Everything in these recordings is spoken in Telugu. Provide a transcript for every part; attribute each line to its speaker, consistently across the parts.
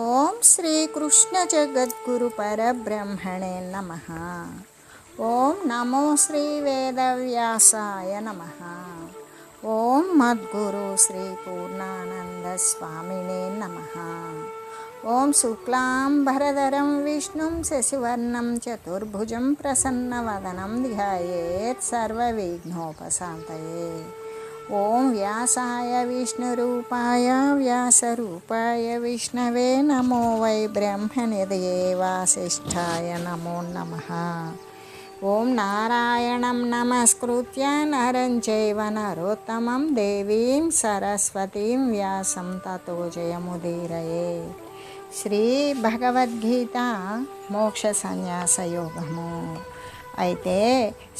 Speaker 1: ఓం శ్రీ కృష్ణ జగద్గురు పరబ్రహ్మణే నమః. ఓం నమో శ్రీ వేదవ్యాసాయ నమః. ఓం మద్గురు శ్రీ పూర్ణానంద స్వామినే నమః. ఓం శుక్లాంబరధరం విష్ణుం శశివర్ణం చతుర్భుజం ప్రసన్నవదనం ధ్యాయేత్ సర్వవిఘ్నోపశాంతయే. ఓం వ్యాసాయ విష్ణురూపాయ వ్యాసరూపాయ విష్ణవే నమో వై బ్రహ్మనిధయే వాసిష్ఠాయ నమో నమః. ఓం నారాయణం నమస్కృత్య నరం చైవ నరోత్తమం దేవీం సరస్వతీం వ్యాసం తతో జయముదీరయే. శ్రీ భగవద్గీత మోక్ష సన్యాస యోగము. అయితే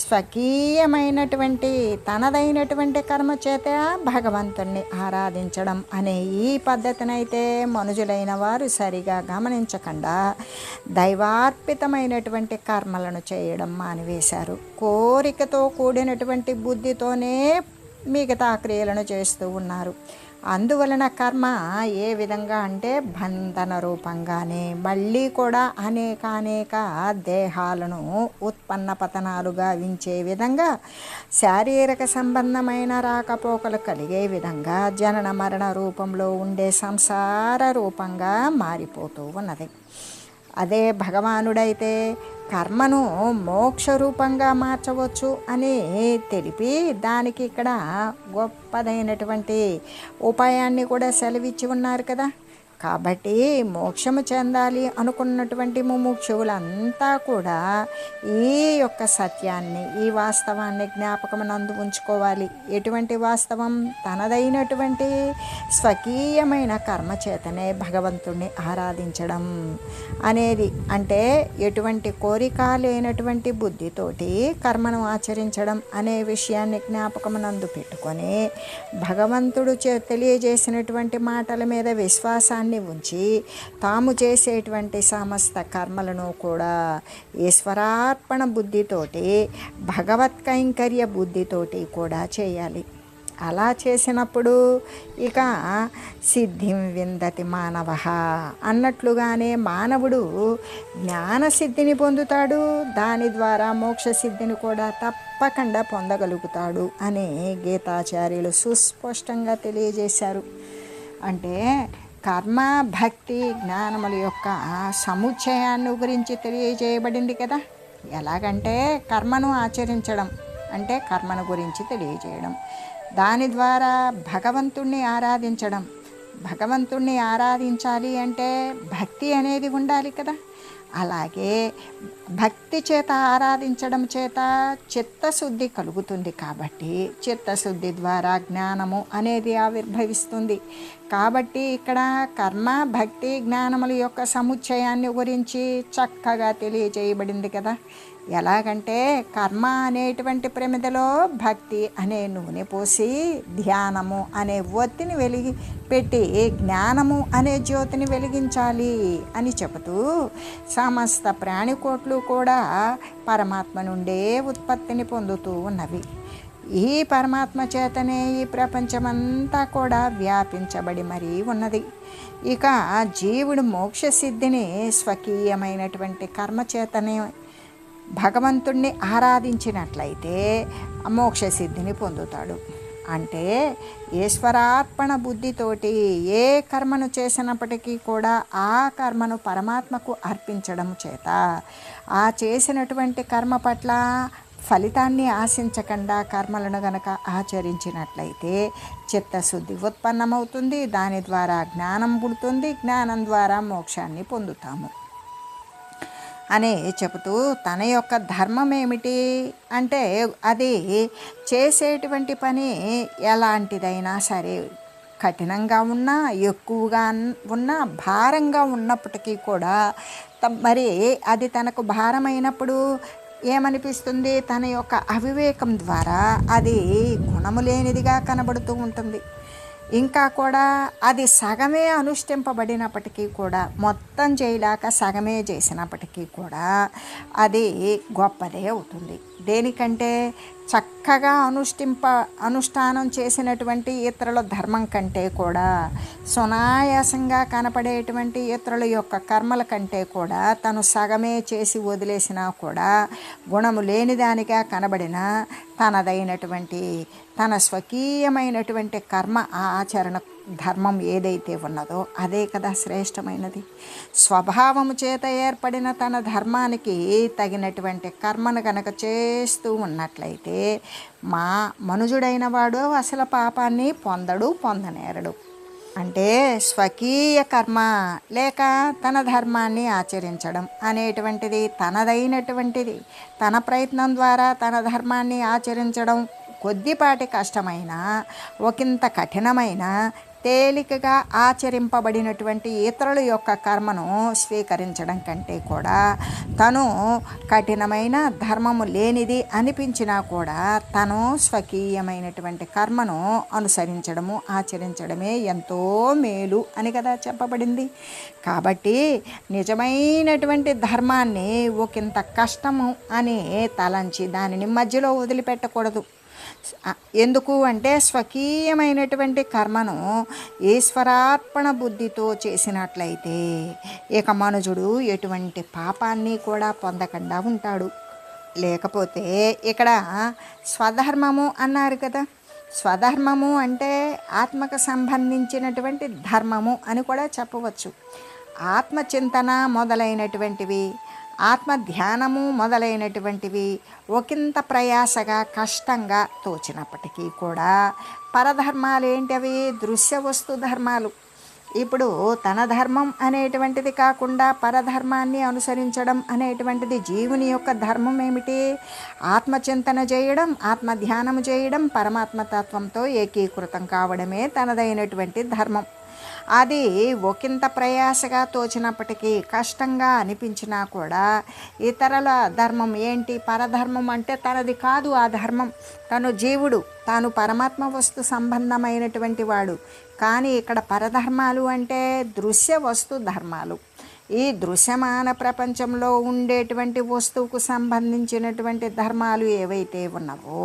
Speaker 1: స్వకీయమైనటువంటి తనదైనటువంటి కర్మ చేత భగవంతుణ్ణి ఆరాధించడం అనే ఈ పద్ధతినైతే మనుజులైన వారు సరిగా గమనించకుండా దైవార్పితమైనటువంటి కర్మలను చేయడం మానివేశారు. కోరికతో కూడినటువంటి బుద్ధితోనే మిగతా క్రియలను చేస్తూ ఉన్నారు. అందువలన కర్మ ఏ విధంగా అంటే బంధన రూపంగానే మళ్ళీ కూడా అనేక దేహాలను ఉత్పన్న పతనాలుగా వించే విధంగా శారీరక సంబంధమైన రాకపోకలు కలిగే విధంగా జనన మరణ రూపంలో ఉండే సంసార రూపంగా మారిపోతూ ఉన్నది. అదే భగవానుడైతే కర్మను మోక్ష రూపంగా మార్చవచ్చు అని తెలిపి దానికి ఇక్కడ గొప్పదైనటువంటి ఉపాయాన్ని కూడా సెలవిచ్చి ఉన్నారు కదా. కాబట్టి మోక్షము చెందాలి అనుకున్నటువంటి ముముక్షువులంతా కూడా ఈ యొక్క సత్యాన్ని, ఈ వాస్తవాన్ని జ్ఞాపకమునందు ఉంచుకోవాలి. ఎటువంటి వాస్తవం? తనదైనటువంటి స్వకీయమైన కర్మ చేతనే భగవంతుణ్ణి ఆరాధించడం అనేది. అంటే ఎటువంటి కోరిక లేనటువంటి బుద్ధితోటి కర్మను ఆచరించడం అనే విషయాన్ని జ్ఞాపకమునందు పెట్టుకొని భగవంతుడు తెలియజేసినటువంటి మాటల మీద విశ్వాసాన్ని ఉంచి తాము చేసేటువంటి సమస్త కర్మలను కూడా ఈశ్వరార్పణ బుద్ధితోటి, భగవత్ కైంకర్య బుద్ధితోటి కూడా చేయాలి. అలా చేసినప్పుడు ఇక సిద్ధిం విందతి మానవ అన్నట్లుగానే మానవుడు జ్ఞానసిద్ధిని పొందుతాడు. దాని ద్వారా మోక్ష సిద్ధిని కూడా తప్పకుండా పొందగలుగుతాడు అని గీతాచార్యులు సుస్పష్టంగా తెలియజేశారు. అంటే కర్మ, భక్తి, జ్ఞానముల యొక్క సముచ్చయాన్ని గురించి తెలియజేయబడింది కదా. ఎలాగంటే కర్మను ఆచరించడం అంటే కర్మను గురించి తెలియజేయడం, దాని ద్వారా భగవంతుణ్ణి ఆరాధించడం. భగవంతుణ్ణి ఆరాధించాలి అంటే భక్తి అనేది ఉండాలి కదా. అలాగే భక్తి చేత ఆరాధించడం చేత చిత్తశుద్ధి కలుగుతుంది. కాబట్టి చిత్తశుద్ధి ద్వారా జ్ఞానము అనేది ఆవిర్భవిస్తుంది. కాబట్టి ఇక్కడ కర్మ, భక్తి, జ్ఞానముల యొక్క సముచ్చయాన్ని గురించి చక్కగా తెలియజేయబడింది కదా. ఎలాగంటే కర్మ అనేటువంటి ప్రమిదలో భక్తి అనే నూనె పోసి ధ్యానము అనే ఒత్తిని పెట్టి జ్ఞానము అనే జ్యోతిని వెలిగించాలి అని చెబుతూ సమస్త ప్రాణికోట్లు కూడా పరమాత్మ నుండే ఉత్పత్తిని పొందుతూ ఉన్నవి. ఈ పరమాత్మ చేతనే ఈ ప్రపంచమంతా కూడా వ్యాపించబడి మరీ ఉన్నది. ఇక జీవుడు మోక్షసిద్ధిని స్వకీయమైనటువంటి కర్మ చేతనే భగవంతుణ్ణి ఆరాధించినట్లయితే మోక్షసిద్ధిని పొందుతాడు. అంటే ఈశ్వరార్పణ బుద్ధితోటి ఏ కర్మను చేసినప్పటికీ కూడా ఆ కర్మను పరమాత్మకు అర్పించడం చేత ఆ చేసినటువంటి కర్మ పట్ల ఫలితాన్ని ఆశించకుండా కర్మలను గనక ఆచరించినట్లయితే చిత్తశుద్ధి ఉత్పన్నమవుతుంది. దాని ద్వారా జ్ఞానం పుడుతుంది. జ్ఞానం ద్వారా మోక్షాన్ని పొందుతాము అని చెబుతూ తన యొక్క ధర్మం ఏమిటి అంటే అది చేసేటువంటి పని ఎలాంటిదైనా సరే కఠినంగా ఉన్నా, ఎక్కువగా ఉన్నా, భారంగా ఉన్నప్పటికీ కూడా మరి అది తనకు భారమైనప్పుడు ఏమనిపిస్తుంది? తన యొక్క అవివేకం ద్వారా అది గుణము లేనిదిగా కనబడుతూ ఉంటుంది. ఇంకా కూడా అది సగమే అనుష్ఠింపబడినప్పటికీ కూడా, మొత్తం చేయలేక సగమే చేసినప్పటికీ కూడా అది గొప్పదే అవుతుంది. దేనికంటే చక్కగా అనుష్ఠానం చేసినటువంటి ఇతరుల ధర్మం కంటే కూడా, సునాయాసంగా కనపడేటువంటి ఇతరుల యొక్క కర్మల కంటే కూడా తను సగమే చేసి వదిలేసినా కూడా గుణము లేనిదానిగా కనబడిన తనదైనటువంటి తన స్వకీయమైనటువంటి కర్మ ఆచరణ ధర్మం ఏదైతే ఉన్నదో అదే కదా శ్రేష్టమైనది. స్వభావము చేత ఏర్పడిన తన ధర్మానికి తగినటువంటి కర్మను కనుక చేస్తూ ఉన్నట్లయితే మనుజుడైన వాడు అసలు పాపాన్ని పొందనేరడు. అంటే స్వకీయ కర్మ లేక తన ధర్మాన్ని ఆచరించడం అనేటువంటిది తనదైనటువంటిది. తన ప్రయత్నం ద్వారా తన ధర్మాన్ని ఆచరించడం కొద్దిపాటి కష్టమైన, ఒకంత కఠినమైన, తేలికగా ఆచరింపబడినటువంటి ఇతరుల యొక్క కర్మను స్వీకరించడం కంటే కూడా తను కఠినమైన ధర్మము లేనిది అనిపించినా కూడా తను స్వకీయమైనటువంటి కర్మను అనుసరించడము ఆచరించడమే ఎంతో మేలు అని కదా చెప్పబడింది. కాబట్టి నిజమైనటువంటి ధర్మాన్ని ఒకంత కష్టము అని తలంచి దానిని మధ్యలో వదిలిపెట్టకూడదు. ఎందుకు అంటే స్వకీయమైనటువంటి కర్మను ఈశ్వరార్పణ బుద్ధితో చేసినట్లయితే ఇక మనుజుడు ఎటువంటి పాపాన్ని కూడా పొందకుండా ఉంటాడు. లేకపోతే ఇక్కడ స్వధర్మము అన్నారు కదా, స్వధర్మము అంటే ఆత్మకు సంబంధించినటువంటి ధర్మము అని కూడా చెప్పవచ్చు. ఆత్మచింతన మొదలైనటువంటివి, ఆత్మ ధ్యానము మొదలైనటువంటివి ఒకంత ప్రయాసగా కష్టంగా తోచినప్పటికీ కూడా పరధర్మాలు ఏంటవి? దృశ్య వస్తు ధర్మాలు. ఇప్పుడు తన ధర్మం అనేటువంటిది కాకుండా పరధర్మాన్ని అనుసరించడం అనేటువంటిది జీవుని యొక్క ధర్మం ఏమిటి? ఆత్మచింతన చేయడం, ఆత్మధ్యానం చేయడం, పరమాత్మతత్వంతో ఏకీకృతం కావడమే తనదైనటువంటి ధర్మం. అది ఒకంత ప్రయాసగా తోచినప్పటికీ, కష్టంగా అనిపించినా కూడా ఇతరుల ధర్మం ఏంటి? పరధర్మం అంటే తనది కాదు ఆ ధర్మం. తను జీవుడు, తాను పరమాత్మ వస్తు సంబంధమైనటువంటి వాడు. కానీ ఇక్కడ పరధర్మాలు అంటే దృశ్య వస్తు ధర్మాలు. ఈ దృశ్యమాన ప్రపంచంలో ఉండేటువంటి వస్తువుకు సంబంధించినటువంటి ధర్మాలు ఏవైతే ఉన్నావో,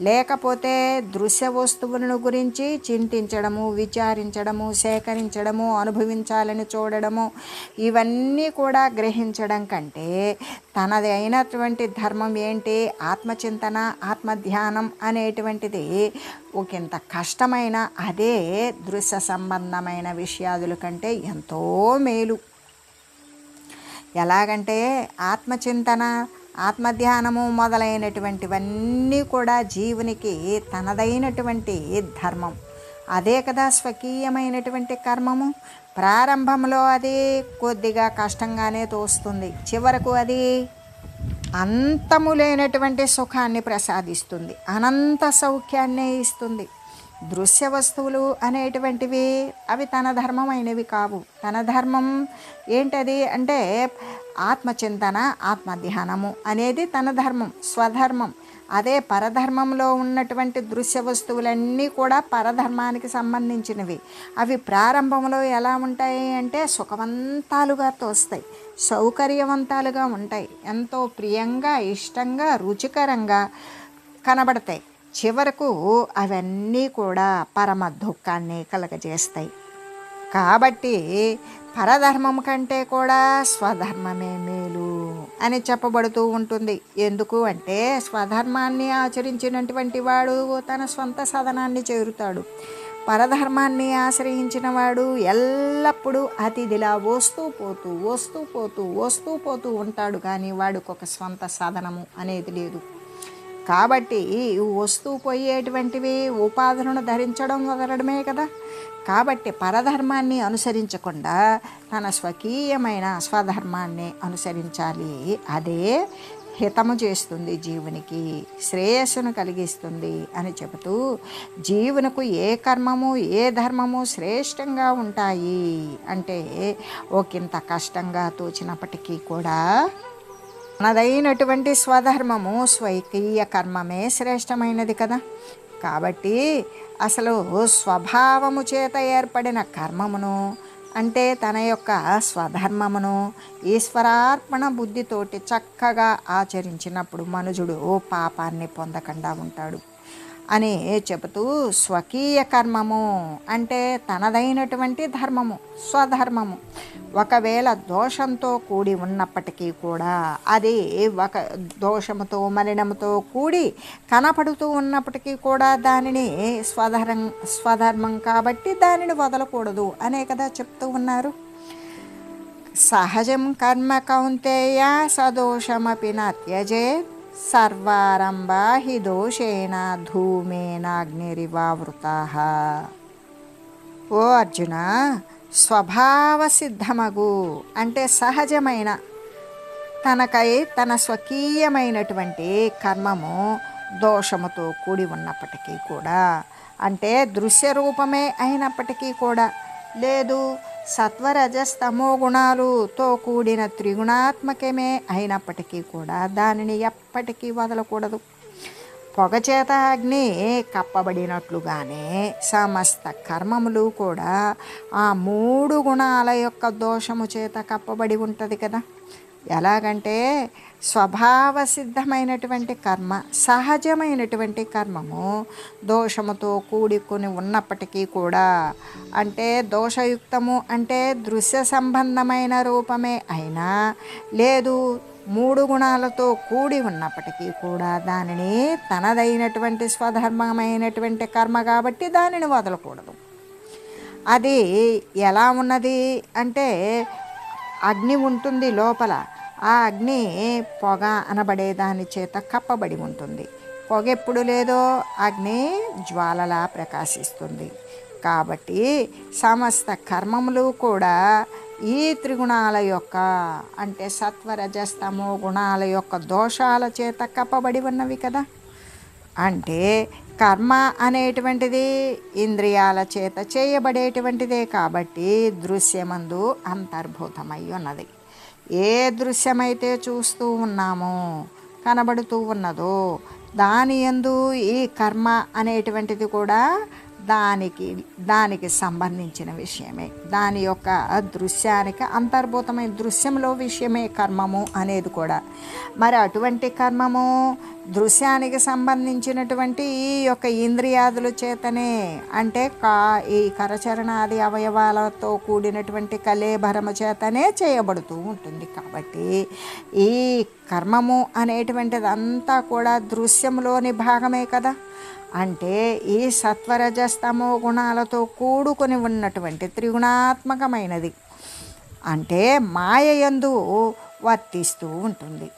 Speaker 1: లేకపోతే దృశ్య వస్తువులను గురించి చింతించడము, విచారించడము, సేకరించడము, అనుభవించాలని చూడడము, ఇవన్నీ కూడా గ్రహించడం కంటే తనది అయినటువంటి ధర్మం ఏంటి? ఆత్మచింతన, ఆత్మధ్యానం అనేటువంటిది ఒకంత కష్టమైన, అదే దృశ్య సంబంధమైన విషయాదుల కంటే ఎంతో మేలు. ఎలాగంటే ఆత్మచింతన, ఆత్మధ్యానము మొదలైనటువంటివన్నీ కూడా జీవునికి తనదైనటువంటి ధర్మం. అదే కదా స్వకీయమైనటువంటి కర్మము. ప్రారంభంలో అది కొద్దిగా కష్టంగానే తోస్తుంది, చివరకు అది అంతము లేనటువంటి సుఖాన్ని ప్రసాదిస్తుంది, అనంత సౌఖ్యాన్నే ఇస్తుంది. దృశ్య వస్తువులు అనేటువంటివి అవి తన ధర్మమైనవి కావు. తన ధర్మం ఏంటది అంటే ఆత్మచింతన, ఆత్మధ్యానము అనేది తన ధర్మం, స్వధర్మం. అదే పరధర్మంలో ఉన్నటువంటి దృశ్య వస్తువులన్నీ కూడా పరధర్మానికి సంబంధించినవి. అవి ప్రారంభంలో ఎలా ఉంటాయి అంటే సుఖవంతాలుగా తోస్తాయి, సౌకర్యవంతాలుగా ఉంటాయి, ఎంతో ప్రియంగా, ఇష్టంగా, రుచికరంగా కనబడతాయి. చివరకు అవన్నీ కూడా పరమ దుఃఖాన్ని కలగజేస్తాయి. కాబట్టి పరధర్మం కంటే కూడా స్వధర్మమే మేలు అని చెప్పబడుతూ ఉంటుంది. ఎందుకు అంటే స్వధర్మాన్ని ఆచరించినటువంటి వాడు తన స్వంత సదనాన్ని చేరుతాడు. పరధర్మాన్ని ఆశ్రయించిన వాడు ఎల్లప్పుడూ అతిథిలా వస్తూ పోతూ ఉంటాడు. కానీ వాడికి ఒక స్వంత సాధనము అనేది లేదు. కాబట్టి వస్తూ పోయేటువంటివి ఉపాధులను ధరించడం వదలడమే కదా. కాబట్టి పరధర్మాన్ని అనుసరించకుండా తన స్వకీయమైన స్వధర్మాన్ని అనుసరించాలి. అదే హితము చేస్తుంది, జీవునికి శ్రేయస్సును కలిగిస్తుంది అని చెబుతూ జీవునకు ఏ కర్మము ఏ ధర్మము శ్రేష్టంగా ఉంటాయి అంటే ఒకంత కష్టంగా తోచినప్పటికీ కూడా మనదైనటువంటి స్వధర్మము, స్వకీయ కర్మమే శ్రేష్టమైనది కదా. కాబట్టి అసలు స్వభావము చేత ఏర్పడిన కర్మమును అంటే తన యొక్క స్వధర్మమును ఈశ్వరార్పణ బుద్ధితోటి చక్కగా ఆచరించినప్పుడు మనుజుడు పాపాన్ని పొందకుండా ఉంటాడు అని చెబుతూ, స్వకీయ కర్మము అంటే తనదైనటువంటి ధర్మము, స్వధర్మము ఒకవేళ దోషంతో కూడి ఉన్నప్పటికీ కూడా, అది ఒక దోషముతో మలినముతో కూడి కనపడుతూ ఉన్నప్పటికీ కూడా దానిని స్వధర్మం కాబట్టి దానిని వదలకూడదు అనే కదా చెప్తూ ఉన్నారు. సహజం కర్మ కౌంతేయ సదోషమపి న త్యజేత్ సర్వారంభా హి దోషేణ ధూమేనాగ్నిరివావృతాః. ఓ అర్జున, స్వభావ సిద్ధమగు అంటే సహజమైన తన స్వకీయమైనటువంటి కర్మము దోషముతో కూడి ఉన్నప్పటికీ కూడా, అంటే దృశ్య రూపమే అయినప్పటికీ కూడా, లేదు సత్వరజస్తమో గుణాలుతో కూడిన త్రిగుణాత్మకమే అయినప్పటికీ కూడా దానిని ఎప్పటికీ వదలకూడదు. పొగచేత అగ్ని కప్పబడినట్లుగానే సమస్త కర్మములు కూడా ఆ 3 గుణాల యొక్క దోషము చేత కప్పబడి ఉంటుంది కదా. ఎలాగంటే స్వభావ సిద్ధమైనటువంటి కర్మ, సహజమైనటువంటి కర్మము దోషముతో కూడుకొని ఉన్నప్పటికీ కూడా, అంటే దోషయుక్తము అంటే దృశ్య సంబంధమైన రూపమే అయినా, లేదు 3 గుణాలతో కూడి ఉన్నప్పటికీ కూడా దానిని తనదైనటువంటి స్వధర్మమైనటువంటి కర్మ కాబట్టి దానిని వదలకూడదు. అది ఎలా ఉన్నది అంటే, అగ్ని ఉంటుంది లోపల, ఆ అగ్ని పొగ అనబడే దాని చేత కప్పబడి ఉంటుంది. పొగ ఎప్పుడు లేదో అగ్ని జ్వాలలా ప్రకాశిస్తుంది. కాబట్టి సమస్త కర్మములు కూడా ఈ త్రిగుణాల యొక్క అంటే సత్వరజస్తమో గుణాల యొక్క దోషాల చేత కప్పబడి ఉన్నవి కదా. అంటే కర్మ అనేటువంటిది ఇంద్రియాల చేత చేయబడేటువంటిదే కాబట్టి దృశ్యమందు అంతర్భూతమై ఉన్నది. ఏ దృశ్యమైతే చూస్తూ ఉన్నామో, కనబడుతూ ఉన్నదో దాని యందు ఈ కర్మ అనేటువంటిది కూడా దానికి సంబంధించిన విషయమే, దాని యొక్క దృశ్యానికి అంతర్భూతమైన దృశ్యంలో విషయమే కర్మము అనేది కూడా. మరి అటువంటి కర్మము దృశ్యానికి సంబంధించినటువంటి ఈ యొక్క ఇంద్రియాదుల చేతనే, అంటే ఈ కరచరణాది అవయవాలతో కూడినటువంటి కళేబరము చేతనే చేయబడుతూ ఉంటుంది. కాబట్టి ఈ కర్మము అనేటువంటిది అంతా కూడా దృశ్యంలోని భాగమే కదా. అంటే ఈ సత్వరజస్తమో గుణాలతో కూడుకొని ఉన్నటువంటి త్రిగుణాత్మకమైనది, అంటే మాయ యందు వర్తిస్తూ ఉంటుంది,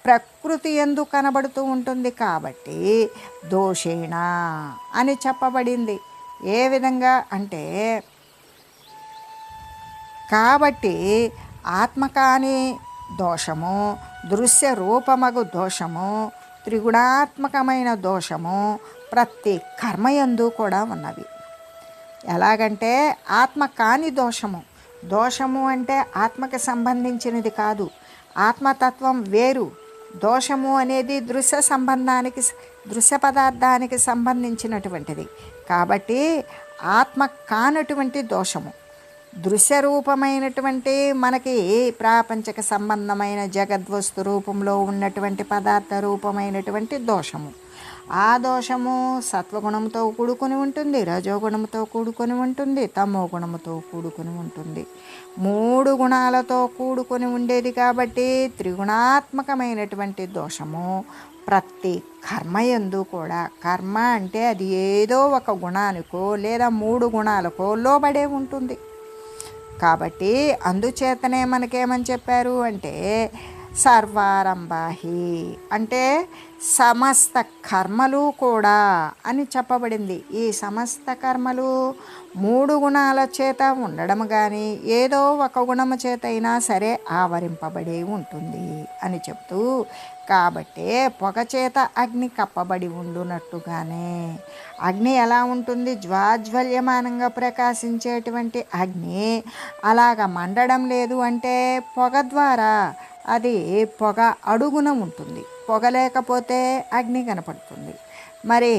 Speaker 1: ప్రకృతి యందు కనబడుతూ ఉంటుంది. కాబట్టి దోషేణ అని చెప్పబడింది. ఏ విధంగా అంటే, కాబట్టి ఆత్మకాని దోషము, దృశ్య రూపమగు దోషము, త్రిగుణాత్మకమైన దోషము ప్రతి కర్మయందు కూడా ఉన్నవి. ఎలాగంటే ఆత్మ కాని దోషము అంటే ఆత్మకి సంబంధించినది కాదు, ఆత్మతత్వం వేరు. దోషము అనేది దృశ్య పదార్థానికి సంబంధించినటువంటిది. కాబట్టి ఆత్మ కానటువంటి దోషము, దృశ్యరూపమైనటువంటి మనకి ప్రాపంచక సంబంధమైన జగద్వస్తు రూపంలో ఉన్నటువంటి పదార్థ రూపమైనటువంటి దోషము, ఆ దోషము సత్వగుణంతో కూడుకొని ఉంటుంది, రజోగుణంతో కూడుకొని ఉంటుంది, తమో గుణముతో కూడుకొని ఉంటుంది. 3 గుణాలతో కూడుకొని ఉండేది కాబట్టి త్రిగుణాత్మకమైనటువంటి దోషము ప్రతి కర్మయందు కూడా, కర్మ అంటే అది ఏదో ఒక గుణానికో లేదా 3 గుణాలకో లోబడే ఉంటుంది. కాబట్టి అందుచేతనే మనకేమని చెప్పారు అంటే, సర్వారంభాహి అంటే సమస్త కర్మలు కూడా అని చెప్పబడింది. ఈ సమస్త కర్మలు 3 గుణాల చేత ఉండడం కానీ ఏదో ఒక గుణము చేత అయినా సరే ఆవరింపబడి ఉంటుంది అని చెప్తూ, కాబట్టే పొగ చేత అగ్ని కప్పబడి ఉండునట్టుగానే అగ్ని ఎలా ఉంటుంది, జ్వాజ్వల్యమానంగా ప్రకాశించేటువంటి అగ్ని అలాగ మండడం లేదు. అంటే పొగ ద్వారా అది పొగ అడుగున ఉంటుంది, పొగ లేకపోతే అగ్ని కనపడుతుంది. మరి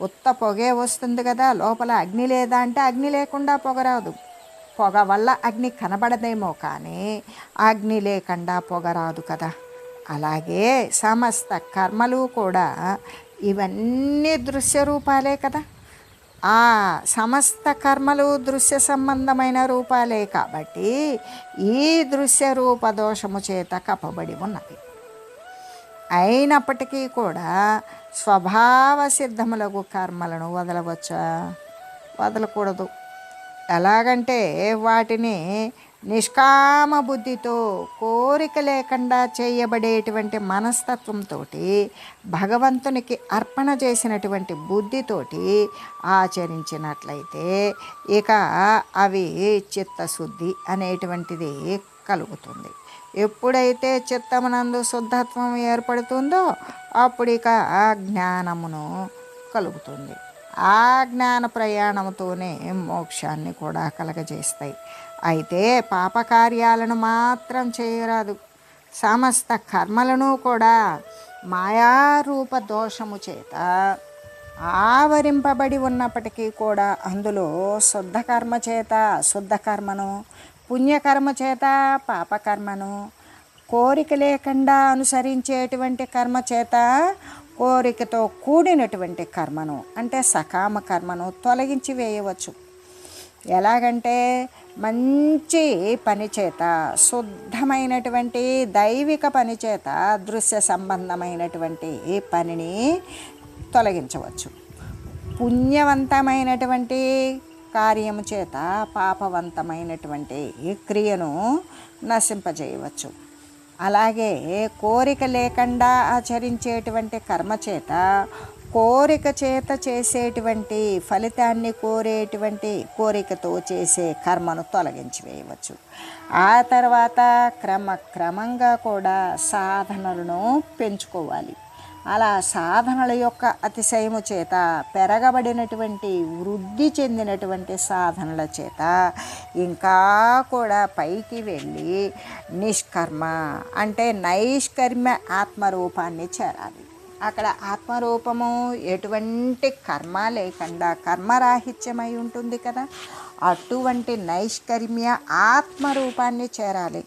Speaker 1: ఉత్త పొగే వస్తుంది కదా, లోపల అగ్ని లేదా అంటే అగ్ని లేకుండా పొగ రాదు. పొగ వల్ల అగ్ని కనబడదేమో కానీ అగ్ని లేకుండా పొగ రాదు కదా. అలాగే సమస్త కర్మలు కూడా ఇవన్నీ దృశ్య రూపాలే కదా. ఆ సమస్త కర్మలు దృశ్య సంబంధమైన రూపాలే కాబట్టి ఈ దృశ్య రూప దోషము చేత కప్పబడి ఉన్నవి. అయినప్పటికీ కూడా స్వభావ సిద్ధములకు కర్మలను వదలవచ్చా? వదలకూడదు. ఎలాగంటే వాటిని నిష్కామ బుద్ధితో, కోరిక లేకుండా చేయబడేటువంటి మనస్తత్వంతో, భగవంతునికి అర్పణ చేసినటువంటి బుద్ధితోటి ఆచరించినట్లయితే ఇక అవి చిత్తశుద్ధి అనేటువంటిది కలుగుతుంది. ఎప్పుడైతే చిత్తమునందు శుద్ధత్వం ఏర్పడుతుందో అప్పుడు ఇక జ్ఞానమును కలుగుతుంది. ఆ జ్ఞాన ప్రయాణంతోనే మోక్షాన్ని కూడా కలగజేస్తాయి. అయితే పాపకార్యాలను మాత్రం చేయరాదు. సమస్త కర్మలను కూడా మాయారూప దోషము చేత ఆవరింపబడి ఉన్నప్పటికీ కూడా అందులో శుద్ధకర్మ చేత శుద్ధకర్మను, పుణ్యకర్మ చేత పాపకర్మను, కోరిక లేకుండా అనుసరించేటువంటి కర్మ చేత కోరికతో కూడినటువంటి కర్మను అంటే సకామ కర్మను తొలగించి వేయవచ్చు. ఎలాగంటే మంచి పని చేత, శుద్ధమైనటువంటి దైవిక పని చేత దృశ్య సంబంధమైనటువంటి పనిని తొలగించవచ్చు. పుణ్యవంతమైనటువంటి కార్యము చేత పాపవంతమైనటువంటి క్రియను నశింపజేయవచ్చు. అలాగే కోరిక లేకుండా ఆచరించేటువంటి కర్మ చేత, కోరిక చేత చేసేటువంటి ఫలితాన్ని కోరేటువంటి కోరికతో చేసే కర్మను తొలగించి వేయవచ్చు. ఆ తర్వాత క్రమంగా కూడా సాధనలను పెంచుకోవాలి. అలా సాధనల యొక్క అతిశయము చేత పెరగబడినటువంటి, వృద్ధి చెందినటువంటి సాధనల చేత ఇంకా కూడా పైకి వెళ్ళి నిష్కర్మ అంటే నైష్కర్మ్య ఆత్మరూపాన్ని చేరాలి. అక్కడ ఆత్మరూపము ఎటువంటి కర్మ లేకుండా కర్మరాహిత్యమై ఉంటుంది కదా. అటువంటి నైష్కర్మ్య ఆత్మరూపాన్ని చేరాలి.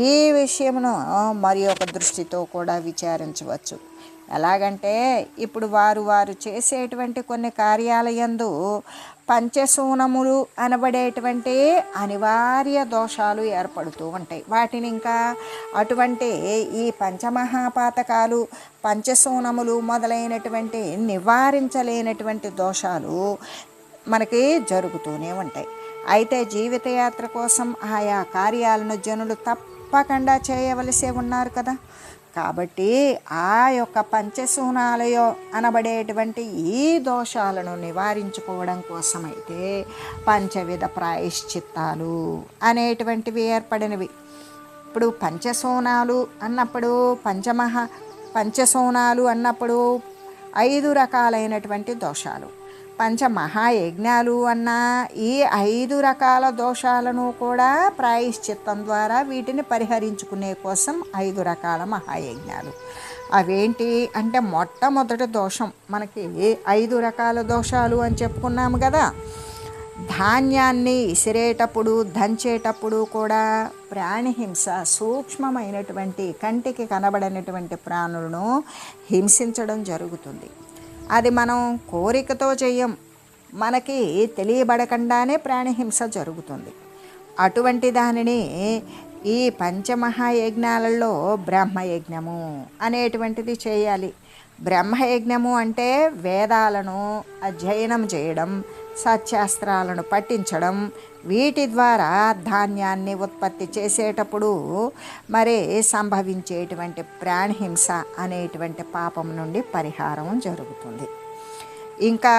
Speaker 1: ఈ విషయమును మరి ఒక దృష్టితో కూడా విచారించవచ్చు. ఎలాగంటే ఇప్పుడు వారు చేసేటువంటి కొన్ని కార్యాలయందు పంచశూనములు అనబడేటువంటి అనివార్య దోషాలు ఏర్పడుతూ ఉంటాయి. వాటిని ఇంకా అటువంటి ఈ పంచమహాపాతకాలు, పంచశూనములు మొదలైనటువంటి నివారించలేనటువంటి దోషాలు మనకి జరుగుతూనే ఉంటాయి. అయితే జీవితయాత్ర కోసం ఆయా కార్యాలను జనులు తప్పకుండా చేయవలసే ఉన్నారు కదా. కాబట్టి ఆ యొక్క పంచశూనాలయో అనబడేటువంటి ఈ దోషాలను నివారించుకోవడం కోసమైతే పంచవిధ ప్రాయశ్చిత్తాలు అనేటువంటివి ఏర్పడినవి. ఇప్పుడు పంచశూనాలు అన్నప్పుడు పంచశూనాలు అన్నప్పుడు 5 రకాలైనటువంటి దోషాలు. పంచమహాయజ్ఞాలు అన్న ఈ 5 రకాల దోషాలను కూడా ప్రాయశ్చిత్తం ద్వారా వీటిని పరిహరించుకునే కోసం 5 రకాల మహాయజ్ఞాలు. అవేంటి అంటే మొట్టమొదటి దోషం, మనకి 5 రకాల దోషాలు అని చెప్పుకున్నాము కదా. ధాన్యాన్ని ఇసిరేటప్పుడు, దంచేటప్పుడు కూడా ప్రాణిహింస, సూక్ష్మమైనటువంటి కంటికి కనబడనటువంటి ప్రాణులను హింసించడం జరుగుతుంది. అది మనం కోరికతో చెయ్యం, మనకి తెలియబడకుండానే ప్రాణిహింస జరుగుతుంది. అటువంటి దానిని ఈ పంచమహాయజ్ఞాలలో బ్రహ్మయజ్ఞము అనేటువంటిది చేయాలి. బ్రహ్మయజ్ఞము అంటే వేదాలను అధ్యయనం చేయడం, సత్శాస్త్రాలను పఠించడం, వీటి ద్వారా ధాన్యాన్ని ఉత్పత్తి చేసేటప్పుడు మరి సంభవించేటువంటి ప్రాణిహింస అనేటువంటి పాపం నుండి పరిహారం జరుగుతుంది. ఇంకా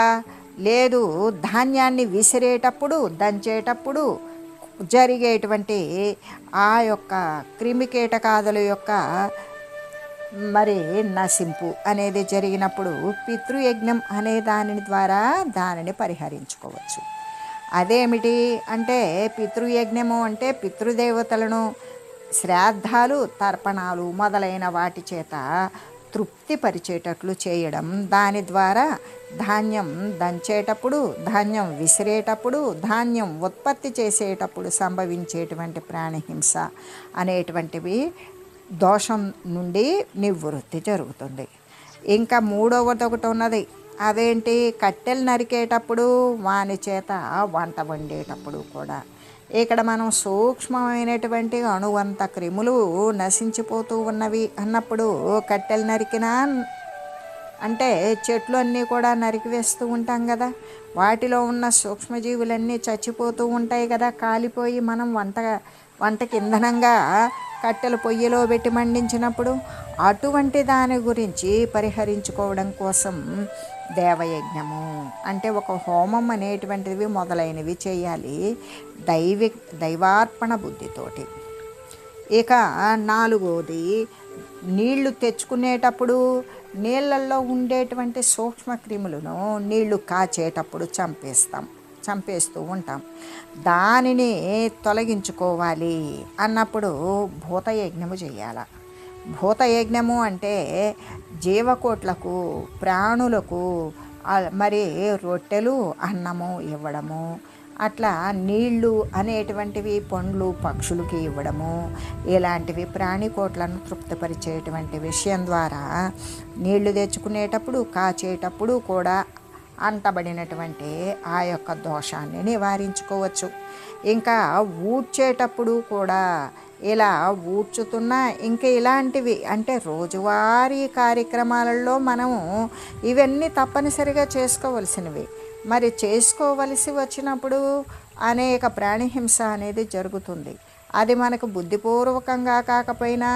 Speaker 1: లేదు, ధాన్యాన్ని విసిరేటప్పుడు, దంచేటప్పుడు జరిగేటువంటి ఆ యొక్క క్రిమికీటకాదుల యొక్క మరి నశింపు అనేది జరిగినప్పుడు పితృయజ్ఞం అనే దాని ద్వారా దానిని పరిహరించుకోవచ్చు. అదేమిటి అంటే పితృయజ్ఞము అంటే పితృదేవతలను శ్రాద్ధాలు, తర్పణాలు మొదలైన వాటి చేత తృప్తిపరిచేటట్లు చేయడం. దాని ద్వారా ధాన్యం దంచేటప్పుడు, ధాన్యం విసిరేటప్పుడు, ధాన్యం ఉత్పత్తి చేసేటప్పుడు సంభవించేటువంటి ప్రాణిహింస అనేటువంటివి దోషం నుండి నివృత్తి జరుగుతుంది. ఇంకా మూడవది ఒకటి ఉన్నది. అదేంటి? కట్టెలు నరికేటప్పుడు, వాని చేత వంట వండేటప్పుడు కూడా ఇక్కడ మనం సూక్ష్మమైనటువంటి అణువంత క్రిములు నశించిపోతూ ఉన్నవి అన్నప్పుడు కట్టెలు నరికినా అంటే చెట్లు అన్నీ కూడా నరికివేస్తూ ఉంటాం కదా, వాటిలో ఉన్న సూక్ష్మజీవులన్నీ చచ్చిపోతూ ఉంటాయి కదా, కాలిపోయి మనం వంటకి ఇంధనంగా కట్టెలు పొయ్యిలో పెట్టి మండించినప్పుడు. అటువంటి దాని గురించి పరిహరించుకోవడం కోసం దేవయజ్ఞము అంటే ఒక హోమం అనేటువంటివి మొదలైనవి చేయాలి దైవార్పణ బుద్ధితోటి. ఇక నాలుగోది, నీళ్లు తెచ్చుకునేటప్పుడు నీళ్ళల్లో ఉండేటువంటి సూక్ష్మక్రిములను నీళ్లు కాచేటప్పుడు చంపేస్తూ ఉంటాం. దానిని తొలగించుకోవాలి అన్నప్పుడు భూతయజ్ఞము చేయాలి. భూతయజ్ఞము అంటే జీవకోట్లకు, ప్రాణులకు మరి రొట్టెలు, అన్నము ఇవ్వడము, అట్లా నీళ్ళు అనేటువంటివి పండ్లు పక్షులకి ఇవ్వడము, ఇలాంటివి ప్రాణికోట్లను తృప్తిపరిచేటువంటి విషయం ద్వారా నీళ్లు తెచ్చుకునేటప్పుడు, కాచేటప్పుడు కూడా అంటబడినటువంటి ఆ యొక్క దోషాన్ని నివారించుకోవచ్చు. ఇంకా ఊడ్చేటప్పుడు కూడా ఇలా ఊడ్చుతున్నా ఇంకా ఇలాంటివి అంటే రోజువారీ కార్యక్రమాలలో మనము ఇవన్నీ తప్పనిసరిగా చేసుకోవలసినవి. మరి చేసుకోవలసి వచ్చినప్పుడు అనేక ప్రాణిహింస అనేది జరుగుతుంది. అది మనకు బుద్ధిపూర్వకంగా కాకపోయినా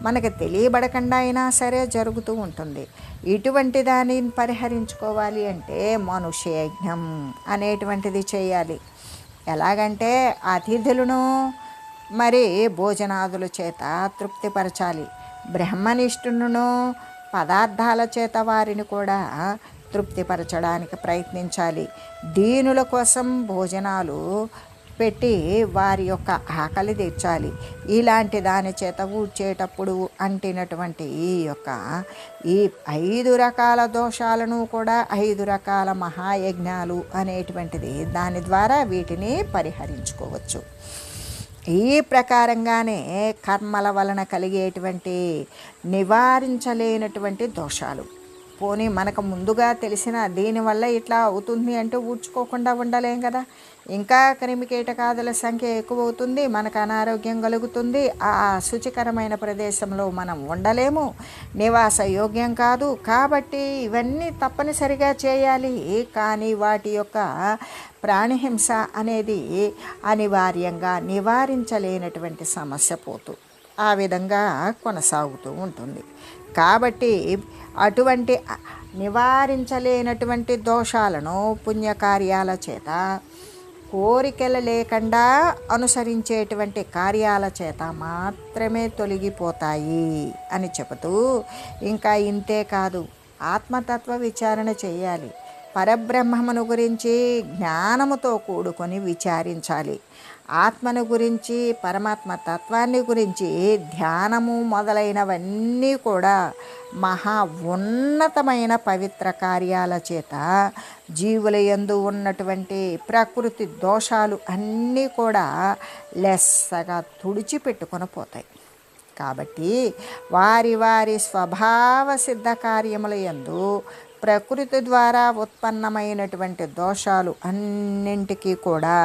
Speaker 1: మనకు తెలియబడకుండా అయినా సరే జరుగుతూ ఉంటుంది. ఇటువంటి దానిని పరిహరించుకోవాలి అంటే మనుష్యయజ్ఞం అనేటువంటిది చేయాలి. ఎలాగంటే అతిథులను మరి భోజనాదుల చేత తృప్తిపరచాలి. బ్రహ్మనిష్ఠులను పదార్థాల చేత వారిని కూడా తృప్తిపరచడానికి ప్రయత్నించాలి. దీనుల కోసం భోజనాలు పెట్టి వారి యొక్క ఆకలి తీర్చాలి. ఇలాంటి దాని చేత ఊడ్చేటప్పుడు అంటినటువంటి ఈ 5 రకాల దోషాలను కూడా 5 రకాల మహాయజ్ఞాలు అనేటువంటిది దాని ద్వారా వీటిని పరిహరించుకోవచ్చు. ఈ ప్రకారంగానే కర్మల వలన కలిగేటువంటి నివారించలేనటువంటి దోషాలు పోనీ మనకు ముందుగా తెలిసిన దీనివల్ల ఇట్లా అవుతుంది అంటే ఊడ్చుకోకుండా ఉండలేం కదా, ఇంకా క్రిమికీటకాదుల సంఖ్య ఎక్కువ అవుతుంది, మనకు అనారోగ్యం కలుగుతుంది, ఆ శుచికరమైన ప్రదేశంలో మనం ఉండలేము, నివాస యోగ్యం కాదు. కాబట్టి ఇవన్నీ తప్పనిసరిగా చేయాలి. కానీ వాటి యొక్క ప్రాణిహింస అనేది అనివార్యంగా నివారించలేనటువంటి సమస్య పోతూ ఆ విధంగా కొనసాగుతూ ఉంటుంది. కాబట్టి అటువంటి నివారించలేనటువంటి దోషాలను పుణ్యకార్యాల చేత, కోరికలు లేకుండా అనుసరించేటువంటి కార్యాల చేత మాత్రమే తొలగిపోతాయి అని చెబుతూ, ఇంకా ఇంతే కాదు, ఆత్మతత్వ విచారణ చేయాలి. పరబ్రహ్మమును గురించి జ్ఞానముతో కూడుకొని విచారించాలి. ఆత్మను గురించి, పరమాత్మ తత్వాన్ని గురించి ధ్యానము మొదలైనవన్నీ కూడా మహా ఉన్నతమైన పవిత్ర కార్యాల చేత జీవుల యందు ఉన్నటువంటి ప్రకృతి దోషాలు అన్నీ కూడా లెస్సగా తుడిచిపెట్టుకొని పోతాయి. కాబట్టి వారి వారి స్వభావ సిద్ధ కార్యముల యందు ప్రకృతి ద్వారా ఉత్పన్నమైనటువంటి దోషాలు అన్నింటికీ కూడా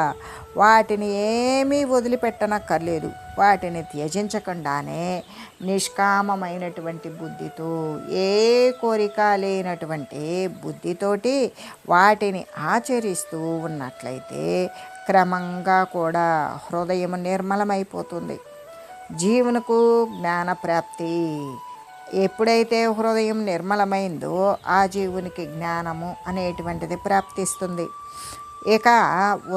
Speaker 1: వాటిని ఏమీ వదిలిపెట్టనక్కర్లేదు. వాటిని త్యజించకుండానే నిష్కామమైనటువంటి బుద్ధితో, ఏ కోరిక లేనటువంటి బుద్ధితోటి వాటిని ఆచరిస్తూ ఉన్నట్లయితే క్రమంగా కూడా హృదయం నిర్మలమైపోతుంది. జీవునకు జ్ఞానప్రాప్తి ఎప్పుడైతే హృదయం నిర్మలమైందో ఆ జీవునికి జ్ఞానము అనేటువంటిది ప్రాప్తిస్తుంది. ఇక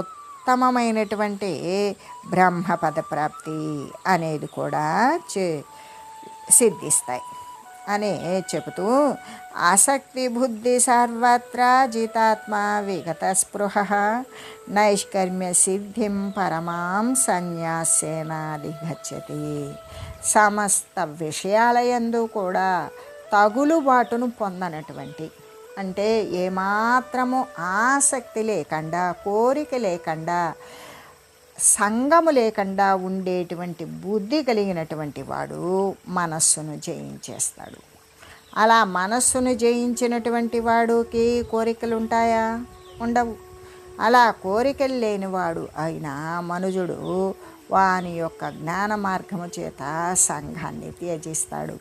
Speaker 1: ఉత్తమమైనటువంటి బ్రహ్మపద ప్రాప్తి అనేది కూడా సిద్ధిస్తాయి అని చెబుతూ, ఆసక్తి బుద్ధి సర్వత్రా జితాత్మ విగత స్పృహ నైష్కర్మ్య సిద్ధిం పరమాం సన్యాసేనాధిగచ్చతి. సమస్త విషయాలయందు కూడా తగులుబాటును పొందనటువంటి, అంటే ఏమాత్రము ఆసక్తి లేకుండా, కోరిక లేకుండా, సంగము లేకుండా ఉండేటువంటి బుద్ధి కలిగినటువంటి వాడు మనస్సును జయించేస్తాడు. అలా మనస్సును జయించినటువంటి వాడికి కోరికలు ఉంటాయా? ఉండవు. అలా కోరికలు లేనివాడు అయిన మనుజుడు వాని యొక్క జ్ఞాన మార్గము చేత సంఘాన్ని త్యజిస్తాడు.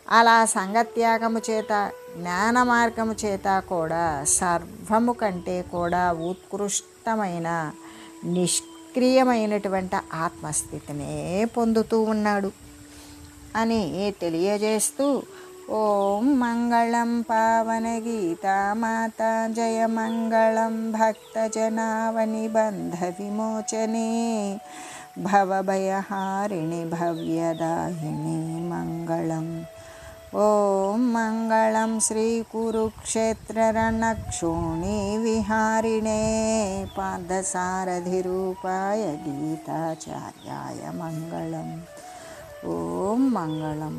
Speaker 1: అలా సంఘత్యాగము చేత, జ్ఞాన మార్గము చేత కూడా సర్వము కంటే కూడా ఉత్కృష్టమైన నిష్క్రియమైనటువంటి ఆత్మస్థితినే పొందుతూ ఉన్నాడు అని తెలియజేస్తూ, ఓం మంగళం పావన గీతామాత, జయ మంగళం భక్తజనావని బంధ విమోచనే, భవభయహారిణి భవ్యదాయిని మంగళం. ఓం మంగళం శ్రీ కురుక్షేత్ర రణక్షోణి విహారిణే, పార్థసారథిరూపాయ గీతాచార్యాయ మంగళం. ఓం మంగళం.